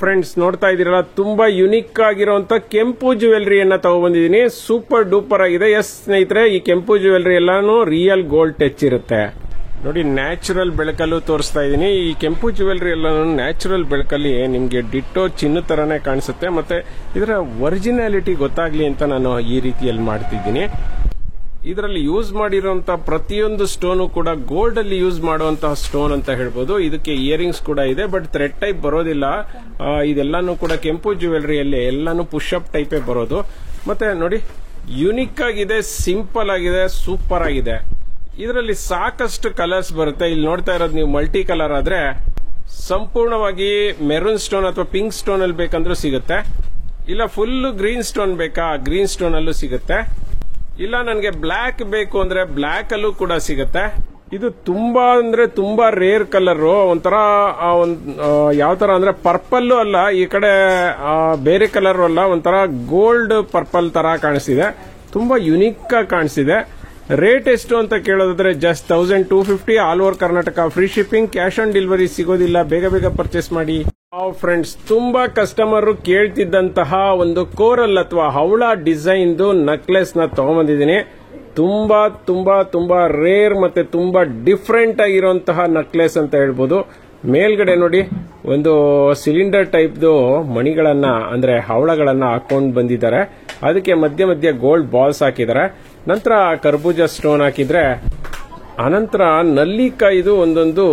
Friends ನೋಡ್ತಾ ಇದೀರಲ್ಲ, ತುಂಬಾ unique ಆಗಿರುವಂತ ಕೆಂಪು ಜ್ಯುವೆಲರಿಯನ್ನ ತಗೊಬಂದಿದ್ದೀನಿ. ಸೂಪರ್ ಡೂಪರ್ ಆಗಿದೆ. ಎಸ್ ಸ್ನೇಹಿತರೆ, ಈ ಕೆಂಪು ಜ್ಯುವೆಲರಿ ಎಲ್ಲಾನು ರಿಯಲ್ ಗೋಲ್ಡ್ ಟಚ್ ಇರುತ್ತೆ. ನೋಡಿ, ನ್ಯಾಚುರಲ್ ಬೆಳಕಲ್ಲೂ ತೋರಿಸ್ತಾ ಇದೀನಿ. ಈ ಕೆಂಪು ಜ್ಯುವೆಲರಿ ಎಲ್ಲಾನು ನ್ಯಾಚುರಲ್ ಬೆಳಕಲ್ಲಿ ನಿಮ್ಗೆ ಡಿಟ್ಟೋ ಚಿನ್ನ ತರಾನೇ ಕಾಣಿಸುತ್ತೆ. ಮತ್ತೆ ಇದರ ಒರಿಜಿನಾಲಿಟಿ ಗೊತ್ತಾಗ್ಲಿ ಅಂತ ನಾನು ಈ ರೀತಿಯಲ್ಲಿ ಮಾಡ್ತಿದ್ದೀನಿ. ಇದರಲ್ಲಿ ಯೂಸ್ ಮಾಡಿರುವಂತ ಪ್ರತಿಯೊಂದು ಸ್ಟೋನು ಕೂಡ ಗೋಲ್ಡ್ ಅಲ್ಲಿ ಯೂಸ್ ಮಾಡುವಂತಹ ಸ್ಟೋನ್ ಅಂತ ಹೇಳ್ಬೋದು. ಇದಕ್ಕೆ ಇಯರಿಂಗ್ಸ್ ಕೂಡ ಇದೆ, ಬಟ್ ಥ್ರೆಡ್ ಟೈಪ್ ಬರೋದಿಲ್ಲ. ಇದೆಲ್ಲಾನು ಕೂಡ ಕೆಂಪು ಜ್ಯುವೆಲರಿಯಲ್ಲಿ ಎಲ್ಲಾನು ಪುಷ್ ಅಪ್ ಟೈಪೇ ಬರೋದು. ಮತ್ತೆ ನೋಡಿ, ಯುನಿಕ್ ಆಗಿದೆ, ಸಿಂಪಲ್ ಆಗಿದೆ, ಸೂಪರ್ ಆಗಿದೆ. ಇದರಲ್ಲಿ ಸಾಕಷ್ಟು ಕಲರ್ಸ್ ಬರುತ್ತೆ. ಇಲ್ಲಿ ನೋಡ್ತಾ ಇರೋದು ನೀವು ಮಲ್ಟಿ ಕಲರ್ ಆದ್ರೆ ಸಂಪೂರ್ಣವಾಗಿ ಮೆರೂನ್ ಸ್ಟೋನ್ ಅಥವಾ ಪಿಂಕ್ ಸ್ಟೋನ್ ಅಲ್ಲಿ ಬೇಕಂದ್ರೂ ಸಿಗುತ್ತೆ. ಇಲ್ಲ ಫುಲ್ ಗ್ರೀನ್ ಸ್ಟೋನ್ ಬೇಕಾ, ಗ್ರೀನ್ ಸ್ಟೋನ್ ಅಲ್ಲೂ ಸಿಗುತ್ತೆ. ಇಲ್ಲ ನನಗೆ ಬ್ಲಾಕ್ ಬೇಕು ಅಂದ್ರೆ ಬ್ಲಾಕ್ ಅಲ್ಲೂ ಕೂಡ ಸಿಗುತ್ತೆ. ಇದು ತುಂಬಾ ಅಂದ್ರೆ ತುಂಬಾ ರೇರ್ ಕಲರ್. ಒಂಥರ ಯಾವ ತರ ಅಂದ್ರೆ ಪರ್ಪಲ್ ಅಲ್ಲ, ಈ ಕಡೆ ಬೇರೆ ಕಲರ್ ಅಲ್ಲ, ಒಂಥರ ಗೋಲ್ಡ್ ಪರ್ಪಲ್ ತರ ಕಾಣಿಸ್ತಿದೆ. ತುಂಬಾ ಯುನಿಕ್ ಆಗಿ ಕಾಣಿಸ್ತಿದೆ. ರೇಟ್ ಎಷ್ಟು ಅಂತ ಕೇಳೋದಾದ್ರೆ just 1250 all over Karnataka. Free shipping, cash on delivery ಸಿಗೋದಿಲ್ಲ. ಬೇಗ ಬೇಗ ಪರ್ಚೇಸ್ ಮಾಡಿ. ಫ್ರೆಂಡ್ಸ್, ತುಂಬಾ ಕಸ್ಟಮರ್ ಕೇಳ್ತಿದ್ದಂತಹ ಒಂದು ಕೋರಲ್ ಅಥವಾ ಹವಳ ಡಿಸೈನ್ ನಕ್ಲೆಸ್ ನ ತಗೊಂಡ್ಬಂದಿದ್ದೀನಿ. ತುಂಬಾ ತುಂಬಾ ತುಂಬಾ ರೇರ್ ಮತ್ತೆ ತುಂಬಾ ಡಿಫ್ರೆಂಟ್ ಆಗಿರುವಂತಹ ನಕ್ಲೆಸ್ ಅಂತ ಹೇಳ್ಬೋದು. ಮೇಲ್ಗಡೆ ನೋಡಿ, ಒಂದು ಸಿಲಿಂಡರ್ ಟೈಪ್ದು ಮಣಿಗಳನ್ನ ಅಂದ್ರೆ ಹವಳಗಳನ್ನ ಹಾಕೊಂಡು ಬಂದಿದ್ದಾರೆ. ಅದಕ್ಕೆ ಮಧ್ಯ ಮಧ್ಯ ಗೋಲ್ಡ್ ಬಾಲ್ಸ್ ಹಾಕಿದ್ದಾರೆ. ನಂತರ ಕರ್ಬೂಜ ಸ್ಟೋನ್ ಹಾಕಿದ್ರೆ, ಅನಂತರ ನಲ್ಲಿಕಾಯಿದು ಒಂದೊಂದು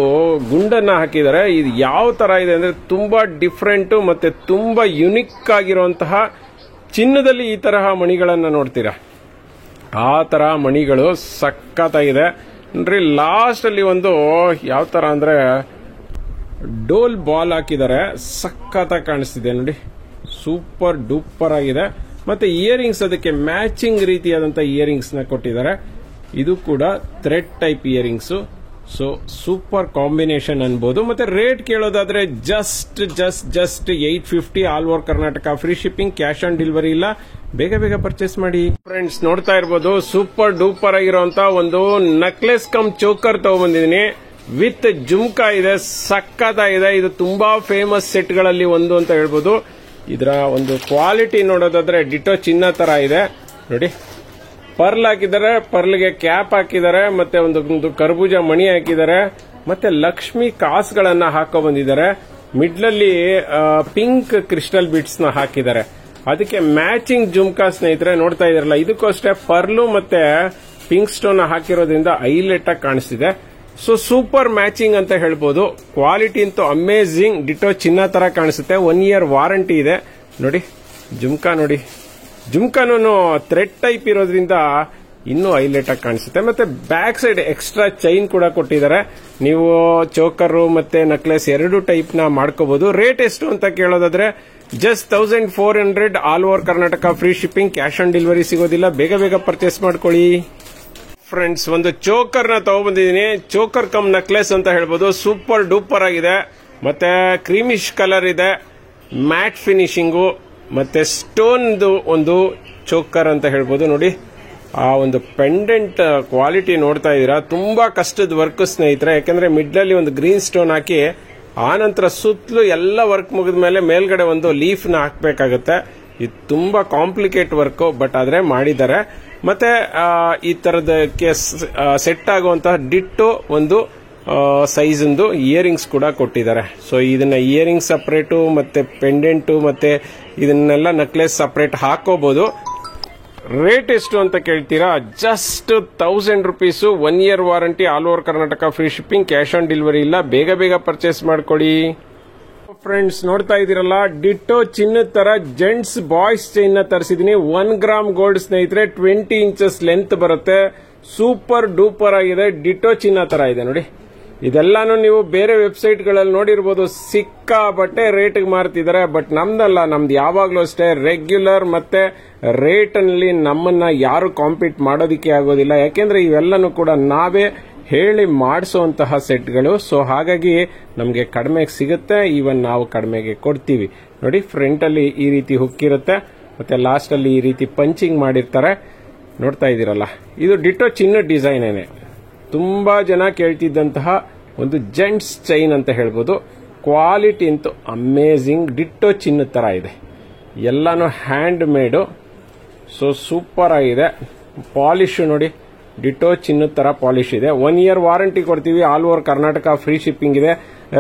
ಗುಂಡನ್ನ ಹಾಕಿದ್ದಾರೆ. ಇದು ಯಾವ ತರ ಇದೆ ಅಂದ್ರೆ ತುಂಬಾ ಡಿಫ್ರೆಂಟ್ ಮತ್ತೆ ತುಂಬಾ ಯುನಿಕ್ ಆಗಿರುವಂತಹ, ಚಿನ್ನದಲ್ಲಿ ಈ ತರಹ ಮಣಿಗಳನ್ನ ನೋಡ್ತೀರಾ, ಆ ತರ ಮಣಿಗಳು ಸಖತ್ತಾಗಿದೆ. ನೋಡ್ರಿ, ಲಾಸ್ಟ್ ಅಲ್ಲಿ ಒಂದು ಯಾವ ತರ ಅಂದ್ರೆ ಡೋಲ್ ಬಾಲ್ ಹಾಕಿದ್ದಾರೆ. ಸಖತ್ತಾಗಿ ಕಾಣಿಸ್ತಿದೆ ನೋಡಿ, ಸೂಪರ್ ಡೂಪರ್ ಆಗಿದೆ. ಮತ್ತೆ ಇಯರಿಂಗ್ಸ್ ಅದಕ್ಕೆ ಮ್ಯಾಚಿಂಗ್ ರೀತಿಯಾದಂತಹ ಇಯರಿಂಗ್ಸ್ ನ ಕೊಟ್ಟಿದ್ದಾರೆ. ಇದು ಕೂಡ thread type earrings. So super combination ಅನ್ಬೋದು. ಮತ್ತೆ ರೇಟ್ ಕೇಳೋದಾದ್ರೆ just 850 all over Karnataka. Free shipping, cash on delivery ಇಲ್ಲ. ಬೇಗ ಬೇಗ ಪರ್ಚೇಸ್ ಮಾಡಿ. ಫ್ರೆಂಡ್ಸ್, ನೋಡ್ತಾ ಇರ್ಬೋದು, ಸೂಪರ್ ಡೂಪರ್ ಆಗಿರುವಂತ ಒಂದು ನಕ್ಲೆಸ್ ಕಮ್ ಚೋಕರ್ ತಗೊಂಡ್ಬಂದಿದ್ದೀನಿ. ವಿತ್ ಜುಮ್ಕಾ ಇದೆ. ಸಖತ್ತಾಗಿದೆ. ಇದು ತುಂಬಾ ಫೇಮಸ್ ಸೆಟ್ ಗಳಲ್ಲಿ ಒಂದು ಅಂತ ಹೇಳ್ಬೋದು. ಇದರ ಒಂದು ಕ್ವಾಲಿಟಿ ನೋಡೋದಾದ್ರೆ ಡಿಟೋ ಚಿನ್ನ ತರ ಇದೆ. ನೋಡಿ, ಪರ್ಲ್ ಹಾಕಿದ್ದಾರೆ, ಪರ್ಲ್ಗೆ ಕ್ಯಾಪ್ ಹಾಕಿದ್ದಾರೆ, ಮತ್ತೆ ಒಂದು ಕರ್ಬೂಜ ಮಣಿ ಹಾಕಿದ್ದಾರೆ, ಮತ್ತೆ ಲಕ್ಷ್ಮಿ ಕಾಸುಗಳನ್ನ ಹಾಕೋ ಬಂದಿದ್ದಾರೆ. ಮಿಡ್ಲಲ್ಲಿ ಪಿಂಕ್ ಕ್ರಿಸ್ಟಲ್ ಬಿಟ್ಸ್ ನ ಹಾಕಿದ್ದಾರೆ. ಅದಕ್ಕೆ ಮ್ಯಾಚಿಂಗ್ ಜುಮ್ಕಾ ಸ್ನೇಹಿತರೆ ನೋಡ್ತಾ ಇದಾರಲ್ಲ, ಇದಕ್ಕೂ ಅಷ್ಟೇ ಪರ್ಲು ಮತ್ತೆ ಪಿಂಕ್ ಸ್ಟೋನ್ ಹಾಕಿರೋದ್ರಿಂದ ಹೈಲೈಟ್ ಆಗಿ ಕಾಣಿಸ್ತಿದೆ. ಸೊ ಸೂಪರ್ ಮ್ಯಾಚಿಂಗ್ ಅಂತ ಹೇಳ್ಬೋದು. ಕ್ವಾಲಿಟಿ ಅಂತೂ ಅಮೇಜಿಂಗ್. ಡಿಟೋ ಚಿನ್ನ ತರ ಕಾಣಿಸುತ್ತೆ. 1 year ವಾರಂಟಿ ಇದೆ. ನೋಡಿ, ಜುಮ್ಕಾ ನೋಡಿ, ಜುಮ್ಕಾನು ಥ್ರೆಡ್ ಟೈಪ್ ಇರೋದ್ರಿಂದ ಇನ್ನೂ ಹೈಲೈಟ್ ಆಗಿ ಕಾಣಿಸುತ್ತೆ. ಮತ್ತೆ ಬ್ಯಾಕ್ ಸೈಡ್ ಎಕ್ಸ್ಟ್ರಾ ಚೈನ್ ಕೂಡ ಕೊಟ್ಟಿದ್ದಾರೆ. ನೀವು ಚೋಕರ್ ಮತ್ತೆ ನಕ್ಲೆಸ್ ಎರಡು ಟೈಪ್ ನ ಮಾಡ್ಕೋಬಹುದು. ರೇಟ್ ಎಷ್ಟು ಅಂತ ಕೇಳೋದಾದ್ರೆ just 1400 all over Karnataka. Free shipping, cash on delivery ಸಿಗೋದಿಲ್ಲ. ಬೇಗ ಬೇಗ ಪರ್ಚೇಸ್ ಮಾಡ್ಕೊಳ್ಳಿ. ಫ್ರೆಂಡ್ಸ್, ಒಂದು ಚೋಕರ್ ನ ತಗೊಂಡ್ಬಂದಿದ್ದೀನಿ. ಚೋಕರ್ ಕಮ್ ನಕ್ಲೆಸ್ ಅಂತ ಹೇಳ್ಬೋದು. ಸೂಪರ್ ಡೂಪರ್ ಆಗಿದೆ. ಮತ್ತೆ ಕ್ರೀಮಿಶ್ ಕಲರ್ ಇದೆ, ಮ್ಯಾಟ್ ಫಿನಿಶಿಂಗು, ಮತ್ತೆ ಸ್ಟೋನ್ ಒಂದು ಚೋಕರ್ ಅಂತ ಹೇಳ್ಬೋದು. ನೋಡಿ, ಆ ಒಂದು ಪೆಂಡೆಂಟ್ ಕ್ವಾಲಿಟಿ ನೋಡ್ತಾ ಇದ್ದೀರಾ. ತುಂಬಾ ಕಷ್ಟದ ವರ್ಕ್ ಸ್ನೇಹಿತರೆ. ಯಾಕಂದ್ರೆ ಮಿಡ್ಲಲ್ಲಿ ಒಂದು ಗ್ರೀನ್ ಸ್ಟೋನ್ ಹಾಕಿ, ಆನಂತರ ಸುತ್ತಲೂ ಎಲ್ಲ ವರ್ಕ್ ಮುಗಿದ ಮೇಲೆ ಮೇಲ್ಗಡೆ ಒಂದು ಲೀಫ್ ನ ಹಾಕಬೇಕಾಗುತ್ತೆ. ಇದು ತುಂಬಾ ಕಾಂಪ್ಲಿಕೇಟ್ ವರ್ಕ್, ಬಟ್ ಆದ್ರೆ ಮಾಡಿದ್ದಾರೆ. ಮತ್ತೆ ಈ ತರದಕ್ಕೆ ಸೆಟ್ ಆಗುವಂತಹ ಡಿಟ್ಟೋ ಒಂದು ಸೈಜ್ ಒಂದು ಇಯರಿಂಗ್ಸ್ ಕೂಡ ಕೊಟ್ಟಿದ್ದಾರೆ. ಸೊ ಇದನ್ನ ಇಯರಿಂಗ್ಸ್ ಸಪರೇಟು ಮತ್ತೆ ಪೆಂಡೆಂಟು ಮತ್ತೆ ಇದನ್ನೆಲ್ಲ ನಕ್ಲೆಸ್ ಸಪರೇಟ್ ಹಾಕೋಬಹುದು. ರೇಟ್ ಎಷ್ಟು ಅಂತ ಕೇಳ್ತೀರಾ? Just 1000 rupees. 1 year warranty. All over Karnataka. Free shipping, cash on delivery ಇಲ್ಲ. ಬೇಗ ಬೇಗ ಪರ್ಚೇಸ್ ಮಾಡ್ಕೊಳ್ಳಿ. ಫ್ರೆಂಡ್ಸ್, ನೋಡ್ತಾ ಇದೀರಲ್ಲ, ಡಿಟ್ಟೋ ಚಿನ್ನದ ತರ ಜೆಂಟ್ಸ್ ಬಾಯ್ಸ್ ಚೈನ್ ನ ತರಿಸಿದೀನಿ. 1 ಗ್ರಾಮ್ ಗೋಲ್ಡ್ ಸ್ನೇಹಿತರೆ, 20 inches ಲೆಂತ್ ಬರುತ್ತೆ. ಸೂಪರ್ ಡೂಪರ್ ಆಗಿದೆ. ಡಿಟ್ಟೋ ಚಿನ್ನ ತರ ಇದೆ ನೋಡಿ. ಇದೆಲ್ಲಾನು ನೀವು ಬೇರೆ ವೆಬ್ಸೈಟ್ ಗಳಲ್ಲಿ ನೋಡಿರ್ಬೋದು. ಸಿಕ್ಕಾಪಟ್ಟೆ ರೇಟ್ ಮಾರ್ತಿದ್ದಾರೆ. ಬಟ್ ನಮ್ದಲ್ಲ, ನಮ್ದು ಯಾವಾಗ್ಲೂ ಅಷ್ಟೇ ರೆಗ್ಯುಲರ್ ಮತ್ತೆ ರೇಟ್ ನಲ್ಲಿ ನಮ್ಮನ್ನ ಯಾರು ಕಾಂಪೀಟ್ ಮಾಡೋದಿಕ್ಕೆ ಆಗೋದಿಲ್ಲ. ಯಾಕೆಂದ್ರೆ ಇವೆಲ್ಲನೂ ಕೂಡ ನಾವೇ ಹೇಳಿ ಮಾಡಿಸುವಂತಹ ಸೆಟ್ಗಳು. ಸೊ ಹಾಗಾಗಿ ನಮಗೆ ಕಡಿಮೆಗೆ ಸಿಗುತ್ತೆ. ಈವನ್ ನಾವು ಕಡಿಮೆಗೆ ಕೊಡ್ತೀವಿ. ನೋಡಿ, ಫ್ರಂಟ್ ಅಲ್ಲಿ ಈ ರೀತಿ ಹುಕ್ ಇರುತ್ತೆ, ಮತ್ತೆ ಲಾಸ್ಟ್ ಅಲ್ಲಿ ಈ ರೀತಿ ಪಂಚಿಂಗ್ ಮಾಡಿರ್ತಾರೆ. ನೋಡ್ತಾ ಇದ್ದೀರಲ್ಲ, ಇದು ಡಿಟೋ ಚಿನ್ನ ಡಿಸೈನ್ ಏನೇ. ತುಂಬಾ ಜನ ಕೇಳ್ತಿದ್ದಂತಹ ಒಂದು ಜೆಂಟ್ಸ್ ಚೈನ್ ಅಂತ ಹೇಳ್ಬೋದು. ಕ್ವಾಲಿಟಿ ಅಂತೂ ಅಮೇಝಿಂಗ್, ಡಿಟ್ಟೋ ಚಿನ್ನ ತರ ಇದೆ, ಎಲ್ಲಾನು ಹ್ಯಾಂಡ್ ಮೇಡು. ಸೊ ಸೂಪರ್ ಆಗಿದೆ. ಪಾಲಿಶ್ ನೋಡಿ, ಡಿಟೋ ಚಿನ್ನದ ತರ ಪಾಲಿಶ್ ಇದೆ. 1 year ವಾರಂಟಿ ಕೊಡ್ತೀವಿ. All over Karnataka free shipping ಇದೆ.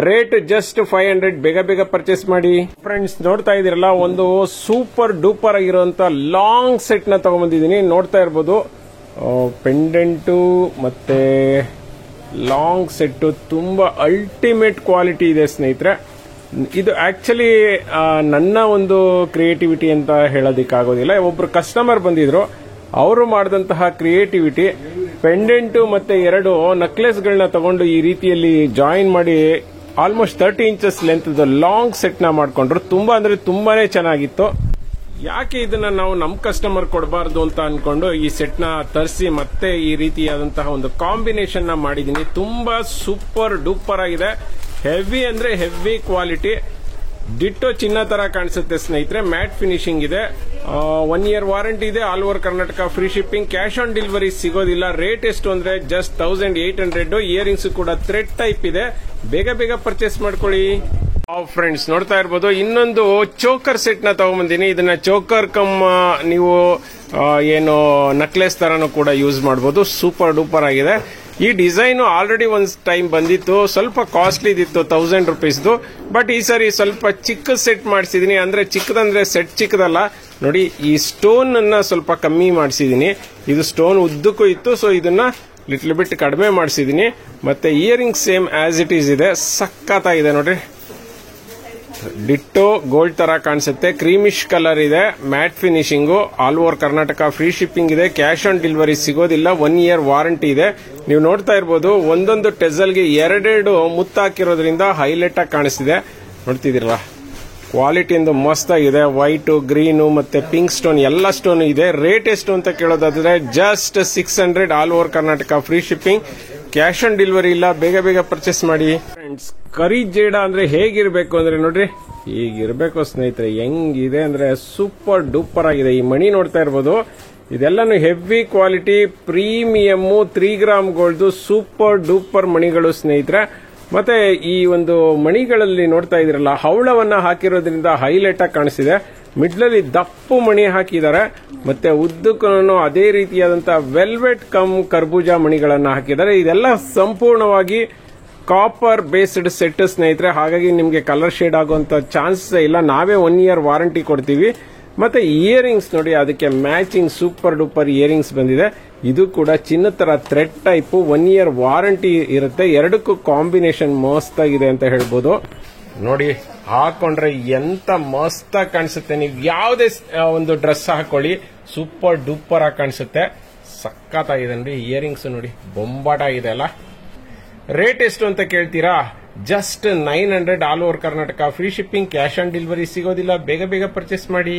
Rate just 500. ಬೇಗ ಪರ್ಚೇಸ್ ಮಾಡಿ. ಫ್ರೆಂಡ್ಸ್ ನೋಡ್ತಾ ಇದೀರಲ್ಲ, ಒಂದು ಸೂಪರ್ ಡೂಪರ್ ಆಗಿರುವಂತ ಲಾಂಗ್ ಸೆಟ್ ನ ತಗೊಂಡ್ಬಂದಿದ್ದೀನಿ. ನೋಡ್ತಾ ಇರ್ಬೋದು, ಪೆಂಡೆಂಟು ಮತ್ತೆ ಲಾಂಗ್ ಸೆಟ್ ತುಂಬಾ ಅಲ್ಟಿಮೇಟ್ ಕ್ವಾಲಿಟಿ ಇದೆ ಸ್ನೇಹಿತರೆ. ಇದು ಆಕ್ಚುಲಿ ನನ್ನ ಒಂದು ಕ್ರಿಯೇಟಿವಿಟಿ ಅಂತ ಹೇಳೋದಿಕ್ಕಾಗೋದಿಲ್ಲ. ಒಬ್ರು ಕಸ್ಟಮರ್ ಬಂದಿದ್ರು, ಅವರು ಮಾಡಿದಂತಹ ಕ್ರಿಯೇಟಿವಿಟಿ, ಪೆಂಡೆಂಟು ಮತ್ತೆ 2 ನೆಕ್ಲೆಸ್ಗಳನ್ನ ತಗೊಂಡು ಈ ರೀತಿಯಲ್ಲಿ ಜಾಯಿನ್ ಮಾಡಿ almost 30 inches length long set ನ ಮಾಡ್ಕೊಂಡ್ರು. ತುಂಬಾ ಅಂದ್ರೆ ತುಂಬಾನೇ ಚೆನ್ನಾಗಿತ್ತು. ಯಾಕೆ ಇದನ್ನ ನಾವು ನಮ್ ಕಸ್ಟಮರ್ ಕೊಡಬಾರ್ದು ಅಂತ ಅನ್ಕೊಂಡು ಈ ಸೆಟ್ ನ ತರಿಸಿ ಮತ್ತೆ ಈ ರೀತಿಯಾದಂತಹ ಒಂದು ಕಾಂಬಿನೇಷನ್ ನ ಮಾಡಿದೀನಿ. ತುಂಬಾ ಸೂಪರ್ ಡೂಪರ್ ಆಗಿದೆ. ಹೆವಿ ಅಂದ್ರೆ ಹೆವಿ ಕ್ವಾಲಿಟಿ, ಡಿಟ್ಟೋ ಚಿನ್ನ ತರ ಕಾಣಿಸುತ್ತೆ ಸ್ನೇಹಿತರೆ. ಮ್ಯಾಟ್ ಫಿನಿಶಿಂಗ್ ಇದೆ. 1 year ವಾರಂಟಿ ಇದೆ. All over Karnataka free shipping. Cash on delivery ಸಿಗೋದಿಲ್ಲ. ರೇಟ್ ಎಷ್ಟು ಅಂದ್ರೆ ಜಸ್ಟ್ 1800. ಇಯರಿಂಗ್ಸ್ ಕೂಡ ಥ್ರೆಡ್ ಟೈಪ್ ಇದೆ. ಬೇಗ ಪರ್ಚೇಸ್ ಮಾಡ್ಕೊಳ್ಳಿ. ಫ್ರೆಂಡ್ಸ್ ನೋಡ್ತಾ ಇರ್ಬೋದು, ಇನ್ನೊಂದು ಚೋಕರ್ ಸೆಟ್ ನ ತಗೊಂಡ್ಬಂದಿನಿ. ಇದನ್ನ ಚೋಕರ್ ಕಮ್ ನೀವು ಏನು ನೆಕ್ಲೆಸ್ ತರನು ಕೂಡ ಯೂಸ್ ಮಾಡಬಹುದು. ಸೂಪರ್ ಡೂಪರ್ ಆಗಿದೆ. ಈ ಡಿಸೈನ್ ಆಲ್ರೆಡಿ ಒಂದ್ ಟೈಮ್ ಬಂದಿತ್ತು, ಸ್ವಲ್ಪ ಕಾಸ್ಟ್ಲಿ ಇತ್ತು, 1000 rupeesದು. ಬಟ್ ಈ ಸಾರಿ ಸ್ವಲ್ಪ ಚಿಕ್ಕ ಸೆಟ್ ಮಾಡಿಸಿದೀನಿ. ಅಂದ್ರೆ ಚಿಕ್ಕದಂದ್ರೆ ಸೆಟ್ ಚಿಕ್ಕದಲ್ಲ ನೋಡಿ. ಈ ಸ್ಟೋನ್ ಅನ್ನ ಸ್ವಲ್ಪ ಕಮ್ಮಿ ಮಾಡಿಸಿದೀನಿ. ಇದು ಸ್ಟೋನ್ ಉದ್ದಕ್ಕೂ ಇತ್ತು, ಸೊ ಇದನ್ನ ಲಿಟ್ಲ್ ಬಿಟ್ ಕಡಿಮೆ ಮಾಡಿಸಿದೀನಿ. ಮತ್ತೆ earring same as it is ಇದೆ. ಸಖತ್ತಾಗಿದೆ ನೋಡ್ರಿ. ಡಿಟ್ಟೋ ಗೋಲ್ಡ್ ತರ ಕಾಣಿಸುತ್ತೆ. ಕ್ರೀಮಿಶ್ ಕಲರ್ ಇದೆ. Matt finishing. All over Karnataka free shipping ಇದೆ. ಕ್ಯಾಶ್ ಆನ್ ಡೆಲಿವರಿ ಸಿಗೋದಿಲ್ಲ. 1 year ವಾರಂಟಿ ಇದೆ. ನೀವು ನೋಡ್ತಾ ಇರ್ಬೋದು, ಒಂದೊಂದು ಟೆಸಲ್ಗೆ 2 ಮುತ್ತು ಹಾಕಿರೋದ್ರಿಂದ ಹೈಲೈಟ್ ಆಗಿ ಕಾಣಿಸ್ತಿದೆ. ನೋಡ್ತಿದ್ದೀರಲ್ಲ, ಕ್ವಾಲಿಟಿ ಒಂದು ಮಸ್ತ್ ಆಗಿದೆ. ವೈಟ್, ಗ್ರೀನು ಮತ್ತೆ ಪಿಂಕ್ ಸ್ಟೋನ್ ಎಲ್ಲ ಸ್ಟೋನ್ ಇದೆ. ರೇಟ್ ಎಷ್ಟು ಅಂತ ಕೇಳೋದಾದ್ರೆ just 600. All over Karnataka free shipping. Cash on delivery ಇಲ್ಲ. ಬೇಗ ಪರ್ಚೇಸ್ ಮಾಡಿ. ಫ್ರೆಂಡ್ಸ್, ಕರಿ ಜೇಡ ಅಂದ್ರೆ ಹೇಗಿರ್ಬೇಕು ಅಂದ್ರೆ ನೋಡ್ರಿ, ಹೀಗಿರ್ಬೇಕು ಸ್ನೇಹಿತರೆ. ಹೆಂಗಿದೆ ಅಂದ್ರೆ ಸೂಪರ್ ಡೂಪರ್ ಆಗಿದೆ. ಈ ಮಣಿ ನೋಡ್ತಾ ಇರ್ಬೋದು, ಇದೆಲ್ಲಾನು heavy quality premium 3 gram gold super duper ಮಣಿಗಳು ಸ್ನೇಹಿತರೆ. ಮತ್ತೆ ಈ ಒಂದು ಮಣಿಗಳಲ್ಲಿ ನೋಡ್ತಾ ಇದೀರಲ್ಲ, ಹವಳವನ್ನ ಹಾಕಿರೋದ್ರಿಂದ ಹೈಲೈಟ್ ಆಗಿ ಕಾಣಿಸಿದೆ. ಮಿಡ್ಲಲ್ಲಿ ದಪ್ಪು ಮಣಿ ಹಾಕಿದ್ದಾರೆ. ಮತ್ತೆ ಉದ್ದಕ್ಕೂ ಅದೇ ರೀತಿಯಾದಂತಹ ವೆಲ್ವೆಟ್ ಕಮ್ ಕರ್ಬೂಜ ಮಣಿಗಳನ್ನ ಹಾಕಿದ್ದಾರೆ. ಇದೆಲ್ಲ ಸಂಪೂರ್ಣವಾಗಿ ಕಾಪರ್ ಬೇಸ್ಡ್ ಸೆಟ್ ಸ್ನೇಹಿತರೆ. ಹಾಗಾಗಿ ನಿಮ್ಗೆ ಕಲರ್ ಶೇಡ್ ಆಗುವಂತ ಚಾನ್ಸಸ್ ಇಲ್ಲ. ನಾವೇ 1 year ವಾರಂಟಿ ಕೊಡ್ತೀವಿ. ಮತ್ತೆ ಇಯರಿಂಗ್ಸ್ ನೋಡಿ, ಅದಕ್ಕೆ ಮ್ಯಾಚಿಂಗ್ ಸೂಪರ್ ಡೂಪರ್ ಇಯರಿಂಗ್ಸ್ ಬಂದಿದೆ. ಇದು ಕೂಡ ಚಿನ್ನದ ತರ ಥ್ರೆಡ್ ಟೈಪ್. 1 year ವಾರಂಟಿ ಇರುತ್ತೆ. ಎರಡಕ್ಕೂ ಕಾಂಬಿನೇಷನ್ ಮಸ್ತ್ ಆಗಿದೆ ಅಂತ ಹೇಳ್ಬೋದು. ನೋಡಿ, ಹಾಕೊಂಡ್ರೆ ಎಂತ ಮಸ್ತ್ ಆಗಿ ಕಾಣಿಸುತ್ತೆ. ನೀವು ಯಾವುದೇ ಒಂದು ಡ್ರೆಸ್ ಹಾಕೊಳ್ಳಿ, ಸೂಪರ್ ಡೂಪರ್ ಆಗಿ ಕಾಣಿಸುತ್ತೆ. ಸಖತ್ತಾಗಿದೆ ನೋಡಿ. ಇಯರಿಂಗ್ಸ್ ನೋಡಿ, ಬೊಂಬಾಟ ಆಗಿದೆ ಅಲ್ಲ. ರೇಟ್ ಎಷ್ಟು ಅಂತ ಕೇಳ್ತೀರಾ? Just 900. All over Karnataka free shipping. Cash on delivery ಸಿಗೋದಿಲ್ಲ. ಬೇಗ ಪರ್ಚೇಸ್ ಮಾಡಿ.